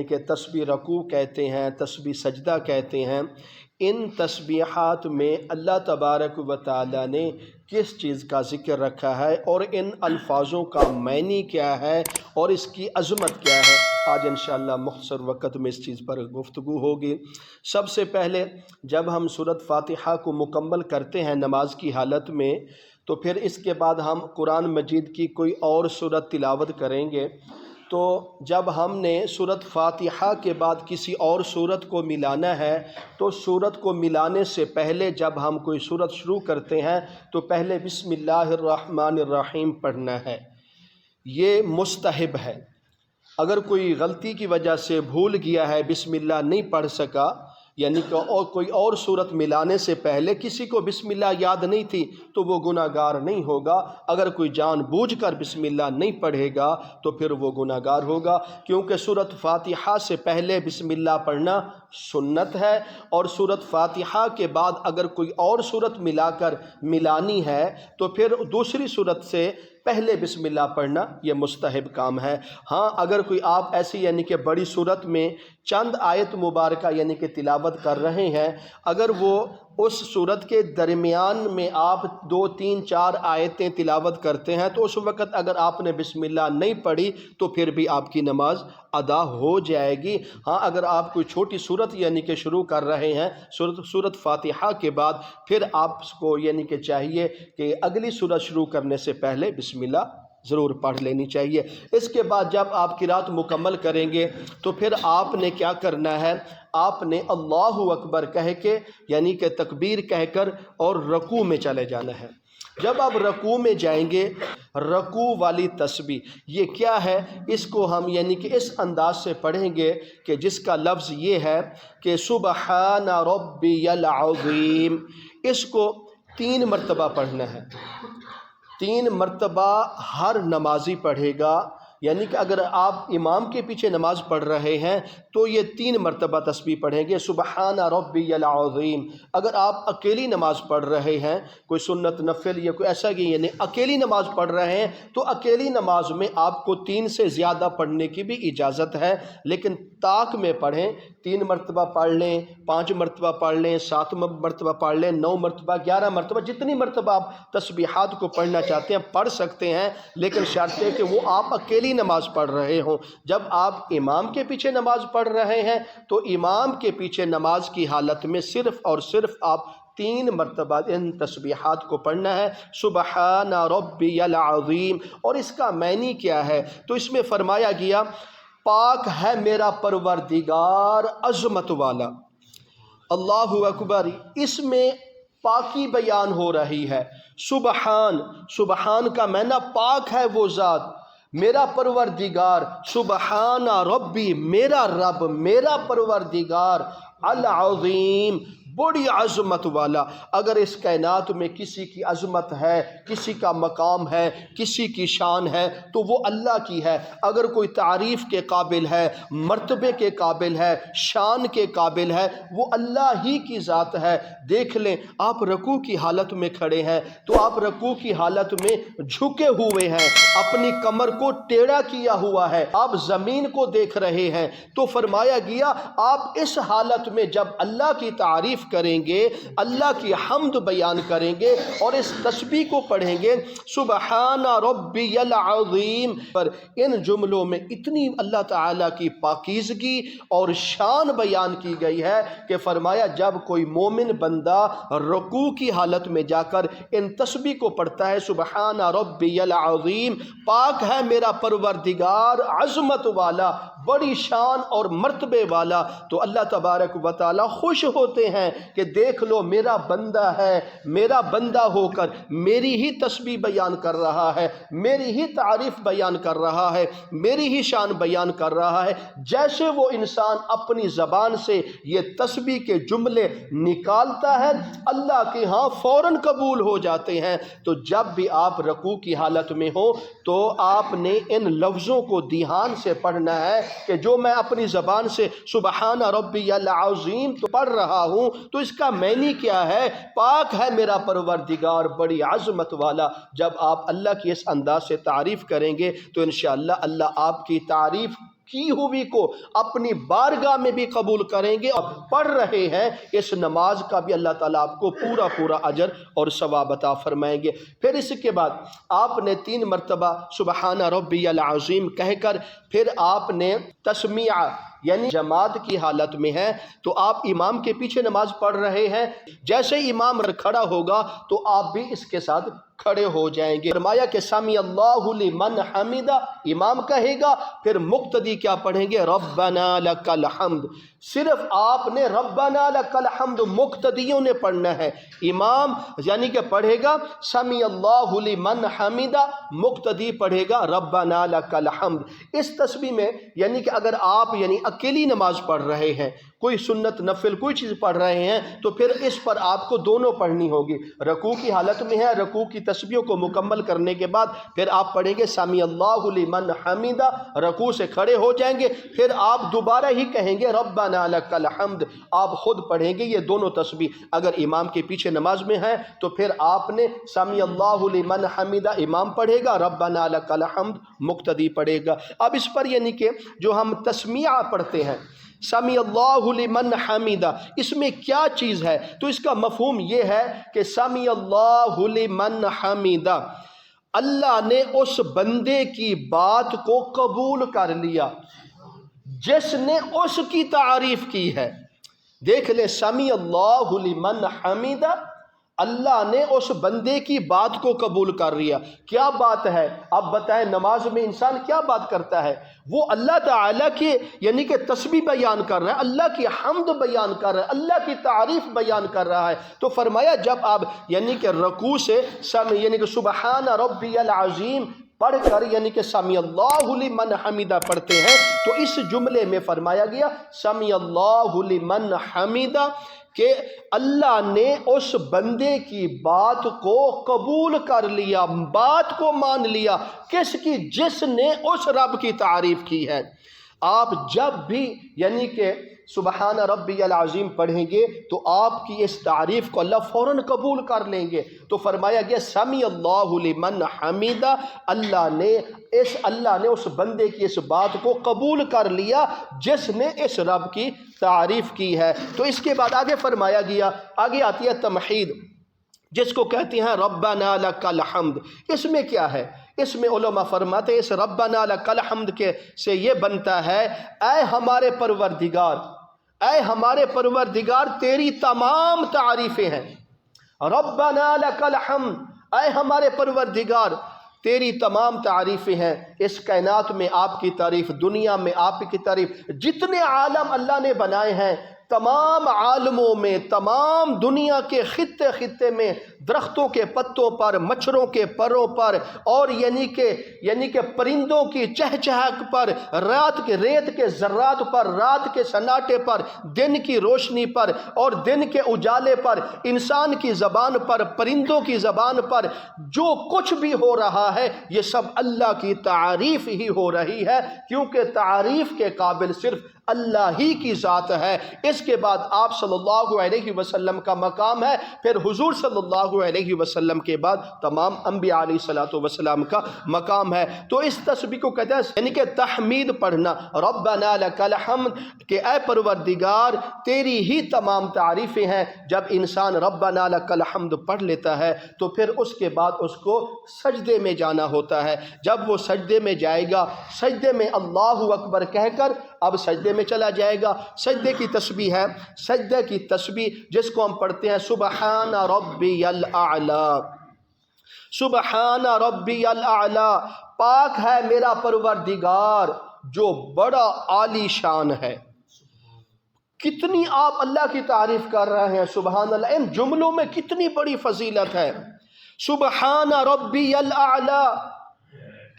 کہ تسبیح رکوع کہتے ہیں، تسبیح سجدہ کہتے ہیں، ان تسبیحات میں اللہ تبارک و تعالیٰ نے کس چیز کا ذکر رکھا ہے اور ان الفاظوں کا معنی کیا ہے اور اس کی عظمت کیا ہے، آج انشاءاللہ مختصر وقت میں اس چیز پر گفتگو ہوگی۔ سب سے پہلے جب ہم سورۃ فاتحہ کو مکمل کرتے ہیں نماز کی حالت میں، تو پھر اس کے بعد ہم قرآن مجید کی کوئی اور سورت تلاوت کریں گے، تو جب ہم نے سورۃ فاتحہ کے بعد کسی اور سورت کو ملانا ہے تو سورت کو ملانے سے پہلے جب ہم کوئی سورت شروع کرتے ہیں تو پہلے بسم اللہ الرحمن الرحیم پڑھنا ہے، یہ مستحب ہے۔ اگر کوئی غلطی کی وجہ سے بھول گیا ہے، بسم اللہ نہیں پڑھ سکا، یعنی کہ اور کوئی اور صورت ملانے سے پہلے کسی کو بسم اللہ یاد نہیں تھی، تو وہ گناہ گار نہیں ہوگا۔ اگر کوئی جان بوجھ کر بسم اللہ نہیں پڑھے گا تو پھر وہ گناہ گار ہوگا، کیونکہ سورۃ فاتحہ سے پہلے بسم اللہ پڑھنا سنت ہے، اور سورۃ فاتحہ کے بعد اگر کوئی اور سورت ملا کر ملانی ہے تو پھر دوسری سورت سے پہلے بسم اللہ پڑھنا یہ مستحب کام ہے۔ ہاں اگر کوئی آپ ایسی یعنی کہ بڑی صورت میں چند آیت مبارکہ یعنی کہ تلاوت کر رہے ہیں، اگر وہ اس صورت کے درمیان میں آپ 2 3 4 آیتیں تلاوت کرتے ہیں تو اس وقت اگر آپ نے بسم اللہ نہیں پڑھی تو پھر بھی آپ کی نماز ادا ہو جائے گی۔ ہاں اگر آپ کوئی چھوٹی صورت یعنی کہ شروع کر رہے ہیں سورۃ فاتحہ کے بعد، پھر آپ کو یعنی کہ چاہیے کہ اگلی صورت شروع کرنے سے پہلے بسم اللہ ضرور پڑھ لینی چاہیے۔ اس کے بعد جب آپ قرات مکمل کریں گے تو پھر آپ نے کیا کرنا ہے، آپ نے اللہ اکبر کہہ کے یعنی کہ تکبیر کہہ کر اور رکوع میں چلے جانا ہے۔ جب آپ رکوع میں جائیں گے، رکوع والی تسبیح یہ کیا ہے، اس کو ہم یعنی کہ اس انداز سے پڑھیں گے کہ جس کا لفظ یہ ہے کہ سبحان ربی العظیم، اس کو 3 مرتبہ پڑھنا ہے، 3 مرتبہ ہر نمازی پڑھے گا۔ یعنی کہ اگر آپ امام کے پیچھے نماز پڑھ رہے ہیں تو یہ 3 مرتبہ تسبیح پڑھیں گے، سبحان ربی العظیم۔ اگر آپ اکیلی نماز پڑھ رہے ہیں، کوئی سنت نفل یا کوئی ایسا کہ یعنی اکیلی نماز پڑھ رہے ہیں، تو اکیلی نماز میں آپ کو 3 سے زیادہ پڑھنے کی بھی اجازت ہے، لیکن طاق میں پڑھیں، 3 مرتبہ پڑھ لیں، 5 مرتبہ پڑھ لیں، 7 مرتبہ پڑھ لیں، 9 مرتبہ، 11 مرتبہ، جتنی مرتبہ آپ تسبیحات کو پڑھنا چاہتے ہیں پڑھ سکتے ہیں، لیکن شرط ہے کہ وہ آپ اکیلی نماز پڑھ رہے ہوں۔ جب آپ امام کے پیچھے نماز پڑھ رہے ہیں تو امام کے پیچھے نماز کی حالت میں صرف اور صرف آپ 3 مرتبہ ان تسبیحات کو پڑھنا ہے، سبحان ربی العظیم۔ اور اس کا معنی کیا ہے، تو اس میں فرمایا گیا پاک ہے میرا پروردگار عظمت والا، اللہ اکبر، اس میں پاکی بیان ہو رہی ہے۔ سبحان کا معنی پاک ہے وہ ذات، میرا پروردگار، سبحان ربی، میرا رب، میرا پروردگار، العظیم، بڑی عظمت والا۔ اگر اس کائنات میں کسی کی عظمت ہے، کسی کا مقام ہے، کسی کی شان ہے تو وہ اللہ کی ہے۔ اگر کوئی تعریف کے قابل ہے، مرتبے کے قابل ہے، شان کے قابل ہے، وہ اللہ ہی کی ذات ہے۔ دیکھ لیں آپ رکوع کی حالت میں کھڑے ہیں تو آپ رکوع کی حالت میں جھکے ہوئے ہیں، اپنی کمر کو ٹیڑھا کیا ہوا ہے، آپ زمین کو دیکھ رہے ہیں، تو فرمایا گیا آپ اس حالت میں جب اللہ کی تعریف کریں گے، اللہ کی حمد بیان کریں گے اور اس تسبیح کو پڑھیں گے سبحان ربی العظیم پر، ان جملوں میں اتنی اللہ تعالیٰ کی پاکیزگی اور شان بیان کی گئی ہے کہ فرمایا جب کوئی مومن بندہ رکوع کی حالت میں جا کر ان تسبیح کو پڑھتا ہے سبحان ربی العظیم، پاک ہے میرا پروردگار عظمت والا، بڑی شان اور مرتبے والا، تو اللہ تبارک و تعالیٰ خوش ہوتے ہیں کہ دیکھ لو میرا بندہ ہے، میرا بندہ ہو کر میری ہی تسبیح بیان کر رہا ہے، میری ہی تعریف بیان کر رہا ہے، میری ہی شان بیان کر رہا ہے۔ جیسے وہ انسان اپنی زبان سے یہ تسبیح کے جملے نکالتا ہے اللہ کے ہاں فوراً قبول ہو جاتے ہیں۔ تو جب بھی آپ رکوع کی حالت میں ہو تو آپ نے ان لفظوں کو دھیان سے پڑھنا ہے کہ جو میں اپنی زبان سے سبحان ربی العظیم تو پڑھ رہا ہوں تو اس کا معنی کیا ہے، پاک ہے میرا پروردگار بڑی عظمت والا۔ جب آپ اللہ کی اس انداز سے تعریف کریں گے تو انشاءاللہ اللہ آپ کی تعریف کی ہوئی کو اپنی بارگاہ میں بھی قبول کریں گے، اور پڑھ رہے ہیں اس نماز کا بھی اللہ تعالیٰ آپ کو پورا پورا اجر اور ثواب عطا فرمائیں گے۔ پھر اس کے بعد آپ نے 3 مرتبہ سبحان ربی العظیم کہہ کر پھر آپ نے تسمیع یعنی جماعت کی حالت میں ہے تو آپ امام کے پیچھے نماز پڑھ رہے ہیں، جیسے امام کھڑا ہوگا تو آپ بھی اس کے ساتھ کھڑے ہو جائیں گے۔ فرمایا کہ سمی اللہ لمن حمیدہ امام کہے گا، پھر مقتدی کیا پڑھیں گے؟ ربنا لک الحمد۔ صرف آپ نے ربنا لک الحمد مقتدیوں نے پڑھنا ہے، امام یعنی کہ پڑھے گا سمی اللہ لمن حمیدہ، مقتدی پڑھے گا ربنا لک الحمد۔ اس تسبیح میں یعنی کہ اگر آپ یعنی اکیلی نماز پڑھ رہے ہیں، کوئی سنت نفل کوئی چیز پڑھ رہے ہیں تو پھر اس پر آپ کو دونوں پڑھنی ہوگی۔ رکوع کی حالت میں ہے، رکوع کی تسبیحوں کو مکمل کرنے کے بعد پھر آپ پڑھیں گے سمی اللہ لمن حمیدہ، رکوع سے کھڑے ہو جائیں گے، پھر آپ دوبارہ ہی کہیں گے ربنا لک الحمد، آپ خود پڑھیں گے یہ دونوں تسبیح۔ اگر امام کے پیچھے نماز میں ہیں تو پھر آپ نے سمی اللہ لمن حمیدہ امام پڑھے گا، ربنا لک الحمد مقتدی پڑھے گا۔ اب اس پر یعنی کہ جو ہم تسمیع پڑھتے ہیں سمی اللہ لمن حمیدہ، اس میں کیا چیز ہے؟ تو اس کا مفہوم یہ ہے کہ سمی اللہ لمن حمیدہ، اللہ نے اس بندے کی بات کو قبول کر لیا جس نے اس کی تعریف کی ہے۔ دیکھ لیں سمی اللہ لمن حمیدہ، اللہ نے اس بندے کی بات کو قبول کر لیا۔ کیا بات ہے؟ اب بتائیں نماز میں انسان کیا بات کرتا ہے؟ وہ اللہ تعالیٰ کی یعنی کہ تسبیح بیان کر رہا ہے، اللہ کی حمد بیان کر رہا ہے، اللہ کی تعریف بیان کر رہا ہے۔ تو فرمایا جب آپ یعنی کہ رکوع سے یعنی کہ سبحان ربی العظیم پڑھ کر یعنی کہ سمی اللہ لمن حمیدہ پڑھتے ہیں تو اس جملے میں فرمایا گیا سمی اللہ لمن حمیدہ کہ اللہ نے اس بندے کی بات کو قبول کر لیا، بات کو مان لیا، کس کی؟ جس نے اس رب کی تعریف کی ہے۔ آپ جب بھی یعنی کہ سبحان ربی العظیم پڑھیں گے تو آپ کی اس تعریف کو اللہ فوراً قبول کر لیں گے۔ تو فرمایا گیا سمی اللہ لمن حمیدہ، اللہ نے اس بندے کی اس بات کو قبول کر لیا جس نے اس رب کی تعریف کی ہے۔ تو اس کے بعد آگے فرمایا گیا، آگے آتی ہے تمحید، جس کو کہتے ہیں ربنا لک الحمد۔ اس میں کیا ہے؟ اس میں علماء فرماتے ہیں اس ربنا لک الحمد کے سے یہ بنتا ہے اے ہمارے پروردگار، اے ہمارے پروردگار تیری تمام تعریفیں ہیں۔ ربنا لک الحمد، اے ہمارے پروردگار تیری تمام تعریفیں ہیں، اس کائنات میں آپ کی تعریف، دنیا میں آپ کی تعریف، جتنے عالم اللہ نے بنائے ہیں تمام عالموں میں، تمام دنیا کے خطے خطے میں، درختوں کے پتوں پر، مچھروں کے پروں پر، اور یعنی کہ پرندوں کی چہچہک پر، رات کے ریت کے ذرات پر، رات کے سناٹے پر، دن کی روشنی پر اور دن کے اجالے پر، انسان کی زبان پر، پرندوں کی زبان پر، جو کچھ بھی ہو رہا ہے یہ سب اللہ کی تعریف ہی ہو رہی ہے، کیونکہ تعریف کے قابل صرف اللہ ہی کی ذات ہے۔ اس کے بعد آپ صلی اللہ علیہ وسلم کا مقام ہے، پھر حضور صلی اللہ علیہ وسلم کے بعد تمام انبیاء علیہ الصلوۃ والسلام کا مقام ہے۔ تو اس تسبیح کو کہتے ہیں یعنی کہ تحمید پڑھنا، ربنا لک الحمد، کہ اے پروردگار تیری ہی تمام تعریفیں ہیں۔ جب انسان ربنا لک الحمد پڑھ لیتا ہے تو پھر اس کے بعد اس کو سجدے میں جانا ہوتا ہے۔ جب وہ سجدے میں جائے گا، سجدے میں اللہ اکبر کہہ کر اب سجدے میں چلا جائے گا۔ سجدے کی تسبیح ہے، سجدے کی تسبیح جس کو ہم پڑھتے ہیں سبحان ربی الاعلی، سبحان ربی الاعلی، پاک ہے میرا پروردگار جو بڑا عالی شان ہے۔ کتنی آپ اللہ کی تعریف کر رہے ہیں، سبحان اللہ، ان جملوں میں کتنی بڑی فضیلت ہے۔ سبحان ربی الاعلی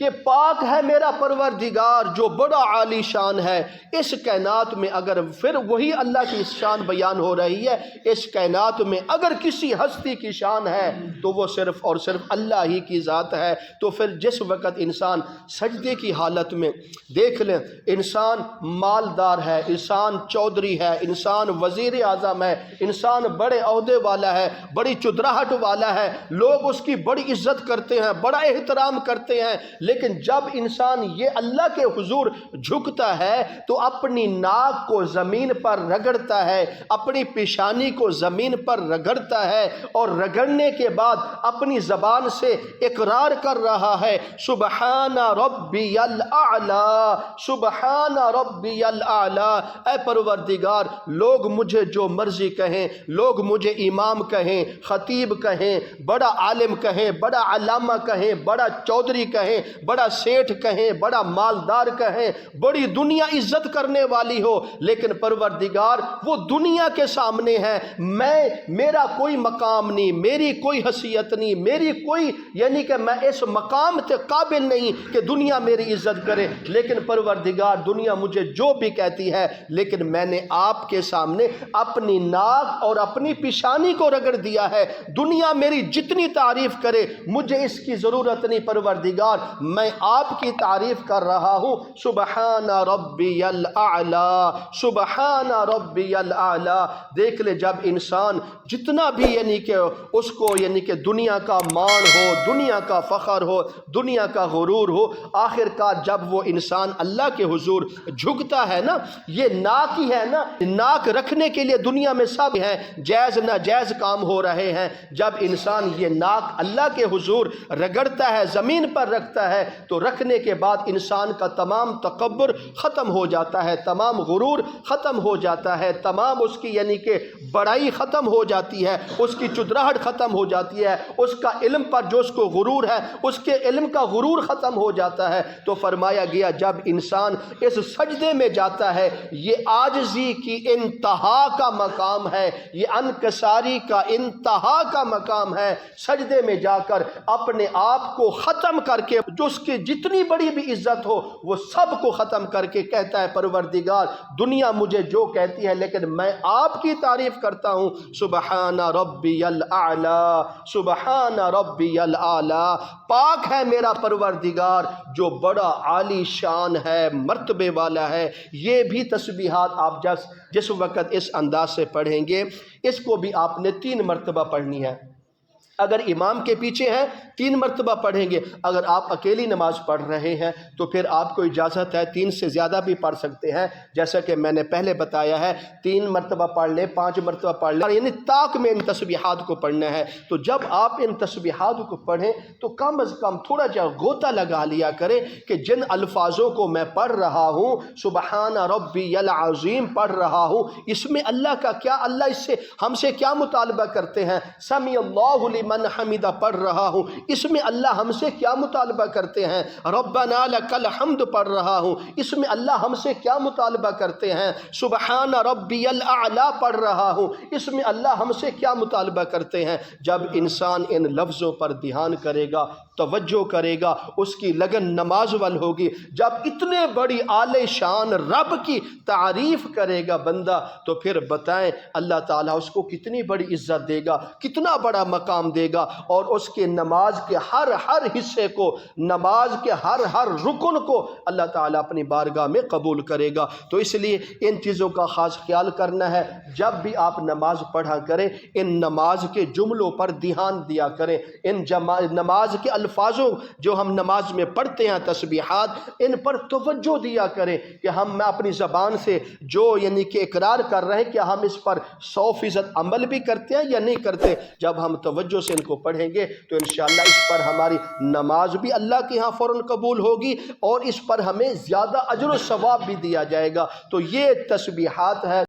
کہ پاک ہے میرا پروردگار جو بڑا عالی شان ہے۔ اس کائنات میں اگر پھر وہی اللہ کی شان بیان ہو رہی ہے، اس کائنات میں اگر کسی ہستی کی شان ہے تو وہ صرف اور صرف اللہ ہی کی ذات ہے۔ تو پھر جس وقت انسان سجدے کی حالت میں، دیکھ لیں انسان مالدار ہے، انسان چودھری ہے، انسان وزیر اعظم ہے، انسان بڑے عہدے والا ہے، بڑی چدراہٹ والا ہے، لوگ اس کی بڑی عزت کرتے ہیں، بڑا احترام کرتے ہیں، لیکن جب انسان یہ اللہ کے حضور جھکتا ہے تو اپنی ناک کو زمین پر رگڑتا ہے، اپنی پیشانی کو زمین پر رگڑتا ہے، اور رگڑنے کے بعد اپنی زبان سے اقرار کر رہا ہے سبحان ربی الاعلی، سبحان ربی الاعلی۔ اے پروردگار، لوگ مجھے جو مرضی کہیں، لوگ مجھے امام کہیں، خطیب کہیں، بڑا عالم کہیں، بڑا علامہ کہیں، بڑا چودھری کہیں، بڑا سیٹھ کہیں، بڑا مالدار کہیں، بڑی دنیا عزت کرنے والی ہو، لیکن پروردگار وہ دنیا کے سامنے ہے، میرا کوئی مقام نہیں، میری کوئی حیثیت نہیں، میری کوئی یعنی کہ میں اس مقام سے قابل نہیں کہ دنیا میری عزت کرے، لیکن پروردگار دنیا مجھے جو بھی کہتی ہے، لیکن میں نے آپ کے سامنے اپنی ناک اور اپنی پیشانی کو رگڑ دیا ہے۔ دنیا میری جتنی تعریف کرے مجھے اس کی ضرورت نہیں پروردگار، میں آپ کی تعریف کر رہا ہوں سبحان ربی الاعلی، سبحان ربی الاعلی۔ دیکھ لے جب انسان جتنا بھی یعنی کہ اس کو یعنی کہ دنیا کا مان ہو، دنیا کا فخر ہو، دنیا کا غرور ہو، آخر کار جب وہ انسان اللہ کے حضور جھکتا ہے نا، یہ ناک ہی ہے نا، ناک رکھنے کے لیے دنیا میں سب ہیں، جائز ناجائز کام ہو رہے ہیں، جب انسان یہ ناک اللہ کے حضور رگڑتا ہے، زمین پر رکھتا ہے، تو رکھنے کے بعد انسان کا تمام تکبر ختم ہو جاتا ہے، تمام غرور ختم ہو جاتا ہے، تمام اس کی یعنی کہ بڑائی ختم ہو جاتی ہے، اس کی چدراہٹ ختم ہو جاتی ہے، اس کا علم پر جو اس کو غرور ہے اس کے علم کا غرور ختم ہو جاتا ہے۔ تو فرمایا گیا جب انسان اس سجدے میں جاتا ہے، یہ عاجزی کی انتہا کا مقام ہے، یہ انکساری کا انتہا کا مقام ہے، سجدے میں جا کر اپنے آپ کو ختم کر کے، جو اس کی جتنی بڑی بھی عزت ہو وہ سب کو ختم کر کے کہتا ہے پروردگار دنیا مجھے جو کہتی ہے لیکن میں آپ کی تعریف کرتا ہوں سبحان ربی الاعلی، سبحان ربی الاعلی۔ پاک ہے میرا پروردگار جو بڑا عالی شان ہے، مرتبے والا ہے۔ یہ بھی تسبیحات آپ جس وقت اس انداز سے پڑھیں گے، اس کو بھی آپ نے 3 مرتبہ پڑھنی ہے۔ اگر امام کے پیچھے ہیں 3 مرتبہ پڑھیں گے، اگر آپ اکیلی نماز پڑھ رہے ہیں تو پھر آپ کو اجازت ہے 3 سے زیادہ بھی پڑھ سکتے ہیں، جیسا کہ میں نے پہلے بتایا ہے 3 مرتبہ پڑھ لیں، 5 مرتبہ پڑھ لیں، یعنی طاق میں ان تسبیحات کو پڑھنا ہے۔ تو جب آپ ان تسبیحات کو پڑھیں تو کم از کم تھوڑا جا غوطہ لگا لیا کریں کہ جن الفاظوں کو میں پڑھ رہا ہوں، سبحان ربی العظیم پڑھ رہا ہوں، اس میں اللہ کا کیا، اللہ اس سے ہم سے کیا مطالبہ کرتے ہیں، سمیع اللہ لمن حمدہ پڑھ رہا ہوں، اس میں اللہ ہم سے کیا مطالبہ کرتے ہیں، ربنا لک الحمد پڑھ رہا ہوں، اس میں اللہ ہم سے کیا مطالبہ کرتے ہیں، سبحان ربی الاعلی پڑھ رہا ہوں، اس میں اللہ ہم سے کیا مطالبہ کرتے ہیں۔ جب انسان ان لفظوں پر دھیان کرے گا، توجہ کرے گا، اس کی لگن نماز وال ہوگی، جب اتنے بڑی عالی شان رب کی تعریف کرے گا بندہ، تو پھر بتائیں اللہ تعالیٰ اس کو کتنی بڑی عزت دے گا، کتنا بڑا مقام دے گا، اور اس کے نماز کے ہر حصے کو، نماز کے ہر رکن کو اللہ تعالیٰ اپنی بارگاہ میں قبول کرے گا۔ تو اس لیے ان چیزوں کا خاص خیال کرنا ہے، جب بھی آپ نماز پڑھا کریں ان نماز کے جملوں پر دھیان دیا کریں، ان نماز کے الفاظوں جو ہم نماز میں پڑھتے ہیں تسبیحات، ان پر توجہ دیا کریں کہ میں اپنی زبان سے جو یعنی کہ اقرار کر رہے ہیں کہ ہم اس پر 100% عمل بھی کرتے ہیں یا نہیں کرتے۔ جب ہم توجہ سے ان کو پڑھیں گے تو انشاءاللہ اس پر ہماری نماز بھی اللہ کے ہاں فوراً قبول ہوگی، اور اس پر ہمیں زیادہ اجر و ثواب بھی دیا جائے گا۔ تو یہ تسبیحات ہے